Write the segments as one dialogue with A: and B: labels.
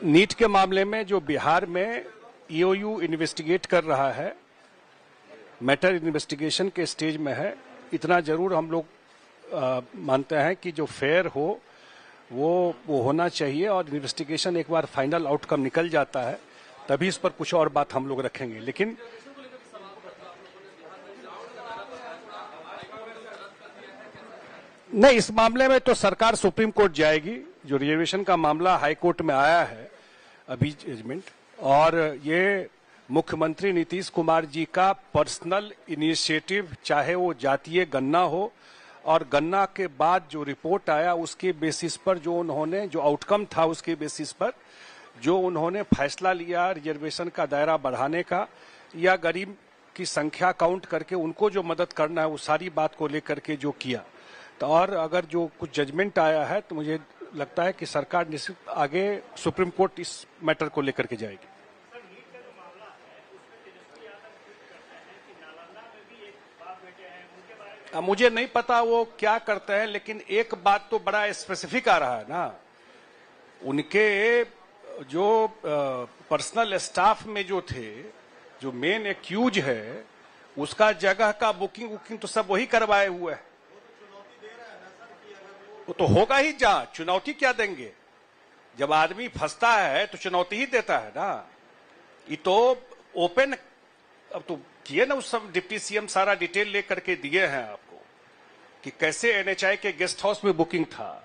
A: NEET के मामले में जो बिहार में ईओयू इन्वेस्टिगेट कर रहा है, मैटर इन्वेस्टिगेशन के स्टेज में है। इतना जरूर हम लोग मानते हैं कि जो फेयर हो वो होना चाहिए, और इन्वेस्टिगेशन एक बार फाइनल आउटकम निकल जाता है तभी इस पर कुछ और बात हम लोग रखेंगे। लेकिन नहीं, इस मामले में तो सरकार सुप्रीम कोर्ट जाएगी। जो रिजर्वेशन का मामला हाई कोर्ट में आया है अभी जजमेंट, और ये मुख्यमंत्री नीतीश कुमार जी का पर्सनल इनिशिएटिव, चाहे वो जातीय गणना हो, और गणना के बाद जो रिपोर्ट आया उसके बेसिस पर जो उन्होंने, जो आउटकम था उसके बेसिस पर जो उन्होंने फैसला लिया रिजर्वेशन का दायरा बढ़ाने का, या गरीब की संख्या काउंट करके उनको जो मदद करना है, वो सारी बात को लेकर के जो किया। तो और अगर जो कुछ जजमेंट आया है तो मुझे लगता है कि सरकार निश्चित आगे सुप्रीम कोर्ट इस मैटर को लेकर के जाएगी। मुझे नहीं पता वो क्या करते हैं, लेकिन एक बात तो बड़ा स्पेसिफिक आ रहा है ना, उनके जो पर्सनल स्टाफ में जो थे, जो मेन एक्यूज है, उसका जगह का बुकिंग तो सब वही करवाए हुए है। वो तो होगा ही जांच, चुनौती क्या देंगे? जब आदमी फंसता है तो चुनौती ही देता है ना। ये तो ओपन, अब तो किए ना, उस सब डिप्टी सीएम सारा डिटेल लेकर के दिए हैं आपको कि कैसे एनएचआई के गेस्ट हाउस में बुकिंग था,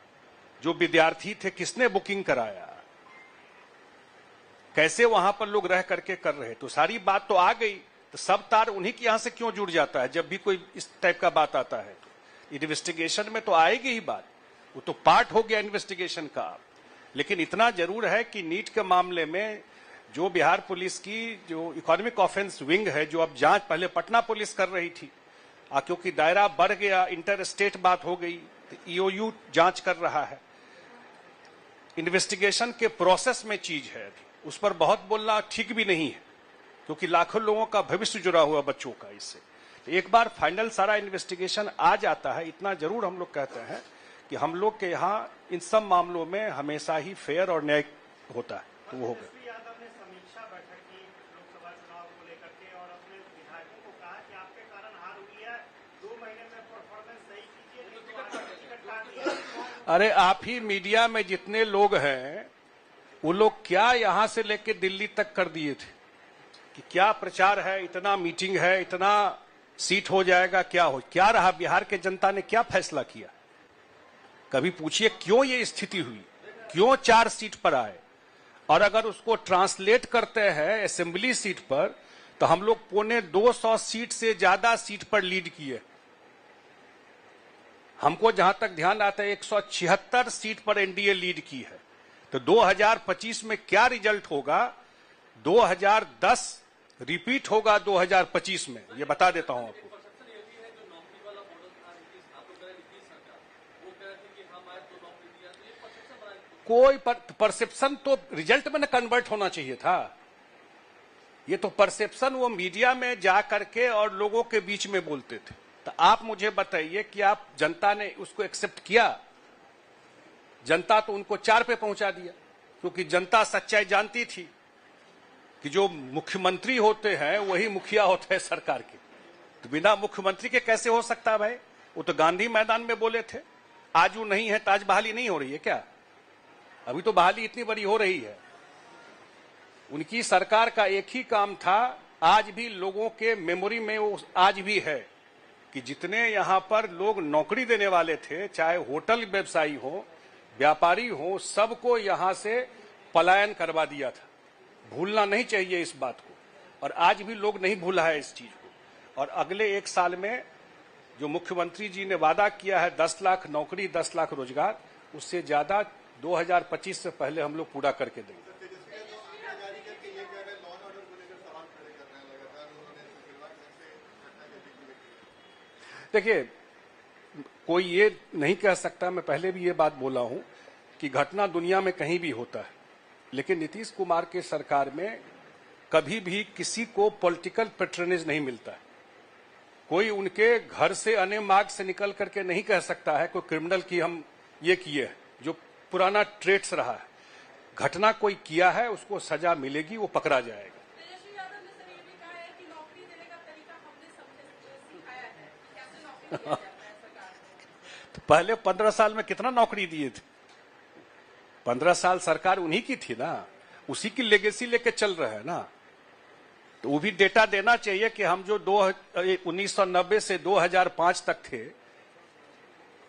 A: जो विद्यार्थी थे किसने बुकिंग कराया, कैसे वहां पर लोग रह करके कर रहे। तो सारी बात तो आ गई, तो सब तार उन्हीं के यहां से क्यों जुड़ जाता है? जब भी कोई इस टाइप का बात आता है तो इन्वेस्टिगेशन में तो आएगी ही बात, वो तो पार्ट हो गया इन्वेस्टिगेशन का। लेकिन इतना जरूर है कि नीट के मामले में जो बिहार पुलिस की जो इकोनॉमिक ऑफेंस विंग है, जो अब जांच पहले पटना पुलिस कर रही थी, क्योंकि दायरा बढ़ गया, इंटर स्टेट बात हो गई, तो ईओयू जांच कर रहा है। इन्वेस्टिगेशन के प्रोसेस में चीज है, उस पर बहुत बोलना ठीक भी नहीं है, क्योंकि लाखों लोगों का भविष्य जुड़ा हुआ बच्चों का इससे। तो एक बार फाइनल सारा इन्वेस्टिगेशन आ जाता है, इतना जरूर हम लोग कहते हैं कि हम लोग के यहाँ इन सब मामलों में हमेशा ही फेयर और न्याय होता है, तो वो होगा। अरे आप ही मीडिया में जितने लोग हैं, वो लोग क्या यहां से लेके दिल्ली तक कर दिए थे कि क्या प्रचार है, इतना मीटिंग है, इतना सीट हो जाएगा, क्या रहा? बिहार के जनता ने क्या फैसला किया? कभी पूछिए क्यों ये स्थिति हुई, क्यों 4 सीट पर आए? और अगर उसको ट्रांसलेट करते हैं असेंबली सीट पर, तो हम लोग 250 सीट से ज्यादा सीट पर लीड किए। हमको जहां तक ध्यान आता है 176 सीट पर एनडीए लीड की है। तो 2025 में क्या रिजल्ट होगा? 2010 रिपीट होगा 2025 में, ये बता देता हूं आपको। कोई परसेप्शन तो रिजल्ट में ना कन्वर्ट होना चाहिए था। ये तो परसेप्शन वो मीडिया में जा करके और लोगों के बीच में बोलते थे। तो आप मुझे बताइए कि आप, जनता ने उसको एक्सेप्ट किया? जनता तो उनको 4 पे पहुंचा दिया, क्योंकि जनता सच्चाई जानती थी कि जो मुख्यमंत्री होते हैं वही मुखिया होते हैं सरकार के। तो बिना मुख्यमंत्री के कैसे हो सकता है भाई? वो तो गांधी मैदान में बोले थे। आज वो नहीं है, ताज बहाली नहीं हो रही है क्या? अभी तो बहाली इतनी बड़ी हो रही है। उनकी सरकार का एक ही काम था, आज भी लोगों के मेमोरी में वो आज भी है, कि जितने यहां पर लोग नौकरी देने वाले थे, चाहे होटल व्यवसायी हो, व्यापारी हो, सबको यहां से पलायन करवा दिया था। भूलना नहीं चाहिए इस बात को, और आज भी लोग नहीं भूला है इस चीज को। और अगले 1 साल में जो मुख्यमंत्री जी ने वादा किया है 10 लाख नौकरी, 10 लाख रोजगार, उससे ज्यादा 2025 से पहले हम लोग पूरा करके देंगे। देखिए, कोई ये नहीं कह सकता, मैं पहले भी ये बात बोला हूं कि घटना दुनिया में कहीं भी होता है, लेकिन नीतीश कुमार के सरकार में कभी भी किसी को पॉलिटिकल पैट्रनेज नहीं मिलता है। कोई उनके घर से अन्य मार्ग से निकल करके नहीं कह सकता है कोई क्रिमिनल की हम ये किए, जो पुराना ट्रेट्स रहा है। घटना कोई किया है उसको सजा मिलेगी, वो पकड़ा जाएगा।
B: तेजस्वी यादव ने सर ये भी कहा है कि नौकरी देने का तरीका हमने सिखाया है, कैसे नौकरी दिया जाता है सरकार को।
A: तो पहले 15 साल में कितना नौकरी दिए थे? 15 साल सरकार उन्हीं की थी ना, उसी की लेगेसी लेके चल रहे हैं ना। तो वो भी डेटा देना चाहिए कि हम जो 1990 से 2005 तक थे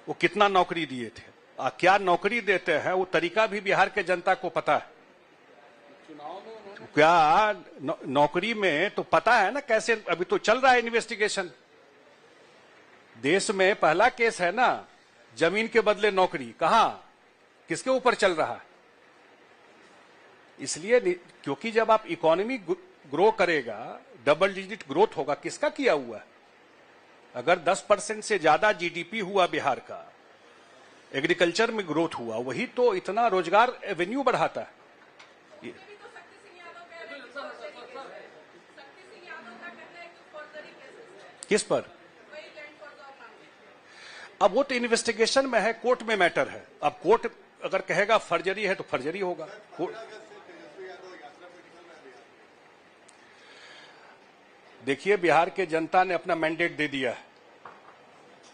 A: वो कितना नौकरी दिए थे, क्या नौकरी देते हैं, वो तरीका भी बिहार के जनता को पता है। तो क्या नौकरी में तो पता है ना कैसे, अभी तो चल रहा है इन्वेस्टिगेशन। देश में पहला केस है ना, जमीन के बदले नौकरी, कहां किसके ऊपर चल रहा है? इसलिए क्योंकि जब आप इकोनॉमी ग्रो करेगा, डबल डिजिट ग्रोथ होगा, किसका किया हुआ है? अगर 10% से ज्यादा जीडीपी हुआ बिहार का, एग्रीकल्चर में ग्रोथ हुआ, वही तो इतना रोजगार एवेन्यू बढ़ाता है। किस पर? अब वो तो इन्वेस्टिगेशन में है, कोर्ट में मैटर है। अब कोर्ट अगर कहेगा फर्जरी है तो फर्जरी होगा। देखिए, बिहार के जनता ने अपना मैंडेट दे दिया है।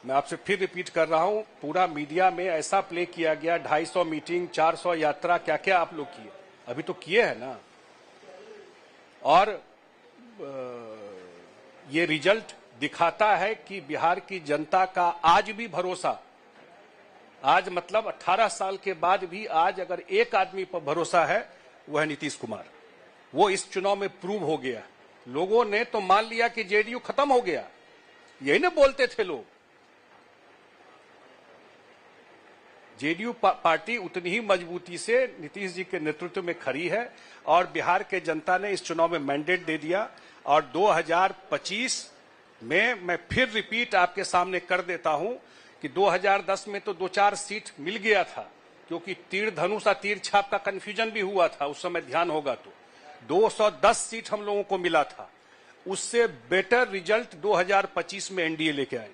A: मैं आपसे फिर रिपीट कर रहा हूं, पूरा मीडिया में ऐसा प्ले किया गया, 250 मीटिंग, 400 यात्रा, क्या क्या आप लोग किए, अभी तो किए हैं ना। और ये रिजल्ट दिखाता है कि बिहार की जनता का आज भी भरोसा, आज मतलब 18 साल के बाद भी आज अगर एक आदमी पर भरोसा है वो है नीतीश कुमार। वो इस चुनाव में प्रूव हो गया। लोगों ने तो मान लिया कि जेडीयू खत्म हो गया, यही ना बोलते थे लोग। जेडीयू पार्टी उतनी ही मजबूती से नीतीश जी के नेतृत्व में खड़ी है और बिहार के जनता ने इस चुनाव में मैंडेट दे दिया। और 2025 में मैं फिर रिपीट आपके सामने कर देता हूं कि 2010 में तो 2-4 सीट मिल गया था, क्योंकि तीर धनुष और तीर छाप का कंफ्यूजन भी हुआ था उस समय, ध्यान होगा तो 210 सीट हम लोगों को मिला था। उससे बेटर रिजल्ट 2025 में एनडीए लेके आए।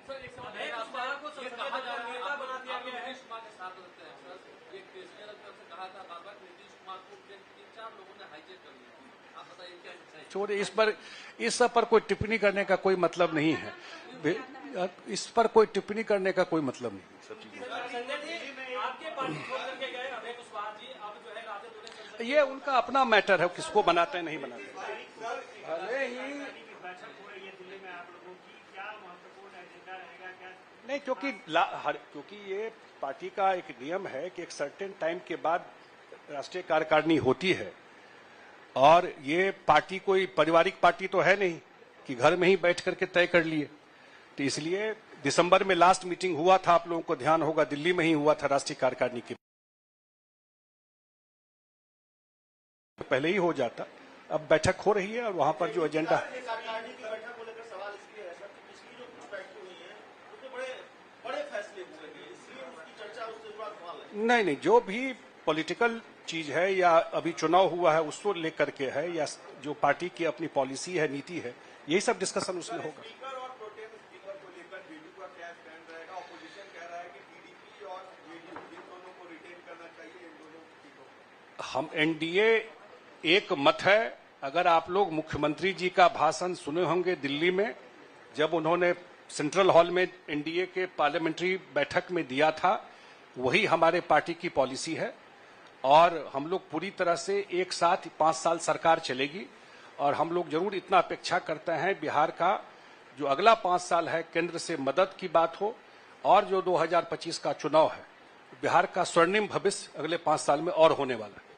A: छोड़े, इस सब पर कोई टिप्पणी करने का कोई मतलब नहीं है। इस पर कोई टिप्पणी करने का कोई मतलब नहीं। सब चीजें ये उनका अपना मैटर है, किसको बनाते हैं नहीं बनाते। भले ही नहीं, क्योंकि ये पार्टी का एक नियम है कि एक सर्टेन टाइम के बाद राष्ट्रीय कार्यकारिणी होती है। और ये पार्टी कोई पारिवारिक पार्टी तो है नहीं कि घर में ही बैठ करके तय कर लिए। तो इसलिए दिसंबर में लास्ट मीटिंग हुआ था, आप लोगों को ध्यान होगा, दिल्ली में ही हुआ था राष्ट्रीय कार्यकारिणी की। पहले ही हो जाता, अब बैठक हो रही है और वहां पर जो एजेंडा नहीं, जो भी पॉलिटिकल चीज है या अभी चुनाव हुआ है उसको लेकर के है, या जो पार्टी की अपनी पॉलिसी है, नीति है, यही सब डिस्कशन उसमें होगा। हम एनडीए एक मत है। अगर आप लोग मुख्यमंत्री जी का भाषण सुने होंगे दिल्ली में, जब उन्होंने सेंट्रल हॉल में एनडीए के पार्लियामेंट्री बैठक में दिया था, वही हमारे पार्टी की पॉलिसी है। और हम लोग पूरी तरह से एक साथ 5 साल सरकार चलेगी। और हम लोग जरूर इतना अपेक्षा करते हैं बिहार का जो अगला 5 साल है, केंद्र से मदद की बात हो, और जो 2025 का चुनाव है, बिहार का स्वर्णिम भविष्य अगले 5 साल में और होने वाला है।